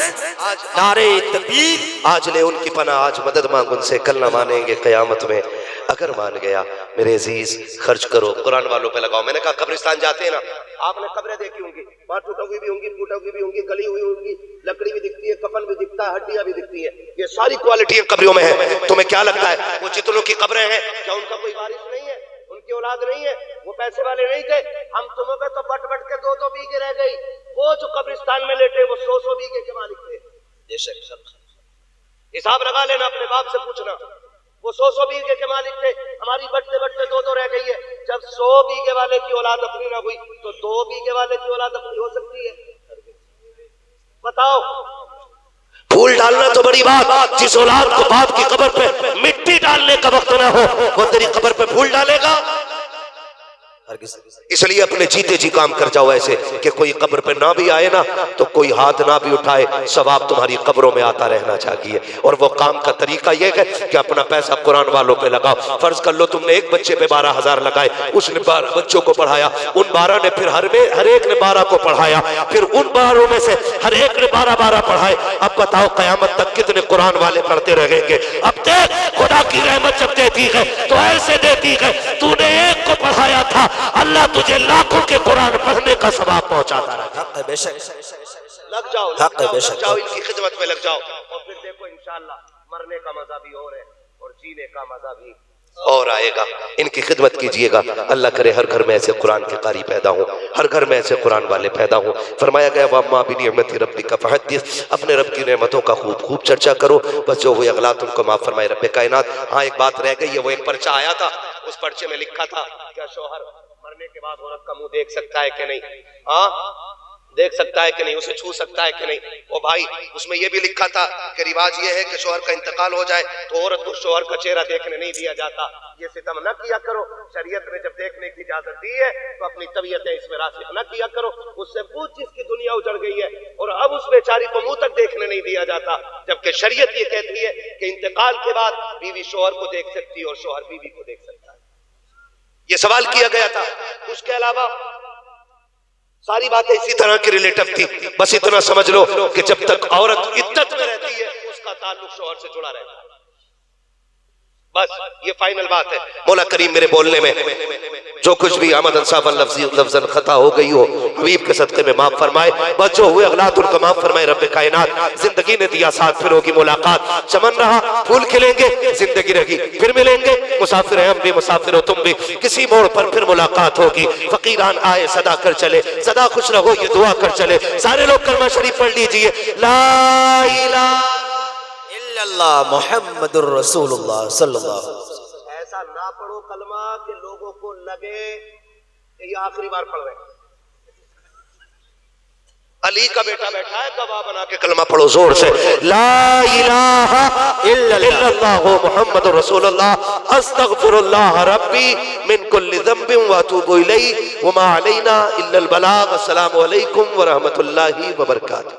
नारे तकबीर। आज ले उनकी पनाह, आज मदद मांग उनसे, कल न मानेंगे कयामत में अगर मान गया। मेरे अजीज खर्च करो, कुरान वालों पे लगाओ। मैंने कहा कब्रिस्तान जाते हैं ना, आपने कब्रें देखी होंगी, वहां टूटी हुई भी होंगी, फूटी हुई भी होंगी, गली हुई होंगी, लकड़ी भी दिखती है, कफन भी दिखता है, हड्डियां भी दिखती है। ये सारी क्वालिटी कब्रियों में है। तुम्हें क्या लगता है वो जितनों की कब्रें हैं, क्या उनका कोई वारिस नहीं है, उनकी औलाद नहीं है, वो पैसे वाले नहीं थे? हम तुम्हें पे तो बट बट के 2-2 बीघे रह गई। वो जो कब्रिस्तान में लेटे वो 100-100 बीघे के मालिक थे। हिसाब लगा लेना, अपने बाप से पूछना, वो 100-100 बीघे के मालिक थे। हमारी बटते बटते 2-2 रह गई है। जब 100 बीघे वाले की औलाद अपनी ना हुई तो 2 बीघे वाले की औलाद अपनी हो सकती है? बताओ। फूल डालना तो बड़ी बात, जिस औलाद को बाप की कब्र पे मिट्टी डालने का वक्त ना हो वो तेरी कब्र पे फूल डालेगा? इसलिए अपने जीते जी काम कर जाओ ऐसे कि कोई कब्र पे ना भी आए ना तो कोई हाथ ना भी उठाए, सवाब तुम्हारी कब्रों में आता रहना चाहिए। और वो काम का तरीका यह है कि अपना पैसा कुरान वालों पे लगाओ। फर्ज कर लो तुमने एक बच्चे पे 12,000 लगाए, उसने 12 बच्चों को पढ़ाया, उन 12 ने फिर हर एक ने 12 को पढ़ाया, फिर उन 12 में से हर एक ने 12-12 पढ़ाए। अब बताओ कयामत तक कितने कुरान वाले पढ़ते रहेंगे? अब देख खुदा की रहमत जब देती है तो ऐसे देती है, तूने एक को पढ़ाया था, अल्लाह तुझे लाखों के कुरान पढ़ने का सवाब पहुंचाता रहा। बेशक लग जाओ, लग जाओ, इनकी खिदमत में लग जाओ और फिर देखो इंशाअल्लाह मरने का मजा भी और है और जीने का मजा भी और आएगा। इनकी खिदमत कीजिएगा। अल्लाह करे हर घर में ऐसे कुरान के कारी पैदा हो, हर घर में ऐसे कुरान वाले पैदा हो। फरमाया गया वम्मा बिनिअमति रब्बिका फहद्दिस, अपने रब की नेमतों का खूब खूब चर्चा करो, बस जो हुए अगला तुमको माफ फरमाए रब कायनात। हाँ एक बात रह गई है, वो एक पर्चा आया था, उस पर्चे में लिखा था क्या शौहर मरने के बाद औरत का मुंह देख सकता है कि नहीं? हाँ देख सकता है कि नहीं, उसे छू सकता है कि नहीं? ओ भाई उसमें यह भी लिखा था कि रिवाज ये है कि शौहर का इंतकाल हो जाए तो औरत को शौहर का चेहरा देखने नहीं दिया जाता। ये सितम न किया करो, शरीयत ने जब देखने की इजाजत दी है तो अपनी तबीयतें इसमें रासिख न किया करो। उससे पूछ जिसकी दुनिया उजड़ गई है और अब उस बेचारी को मुंह तक देखने नहीं दिया जाता, जबकि शरीयत ये कहती है कि इंतकाल के बाद बीवी शौहर को देख सकती है और शौहर बीवी को देख सकता है। ये सवाल किया गया था। उसके अलावा सारी बातें इसी तरह की रिलेटिव थी। बस इतना समझ लो कि जब तक औरत इद्दत में रहती है उसका ताल्लुक शौहर से जुड़ा रहता है। बस ये फाइनल बात है। मौला करीम मेरे बोलने में जो कुछ भी आमदन साफन लफ्जन खता हो गई हो हबीब के सदक़े में माफ फरमाए, बस जो हुए अगलात उनको माफ फरमाए रब कायनात। जिंदगी ने दिया साथ, फिर होगी मुलाकात, चमन रहा फूल खिलेंगे, जिंदगी रही फिर मिलेंगे, मुसाफिर हैं हम भी, मुसाफिर हो तुम भी, किसी मोड़ पर फिर मुलाकात होगी। फकीरान आए सदा कर चले, सदा खुश रहो ये दुआ कर चले। सारे लोग कलमा शरीफ पढ़ लीजिए, ला इलाहा इल्लल्लाह मुहम्मदुर रसूलुल्लाह सल्लल्लाहु। ऐसा ना पढ़ो कलमा कि लोगों को लगे कि ये आखिरी बार पढ़ रहे हैं। अली का बेटा बैठा है, गवाह बना के कलमा पढ़ो जोर से, ला इलाहा इल्लल्लाह मुहम्मदुर रसूलुल्लाह अस्तगफिरुल्लाह रब्बी मिन कुल्लि ज़ंबिन व अतूबु इलैहि व मा अलैना इल्लल बलाग। अस्सलामु अलैकुम व रहमतुल्लाहि व बरकातुहू।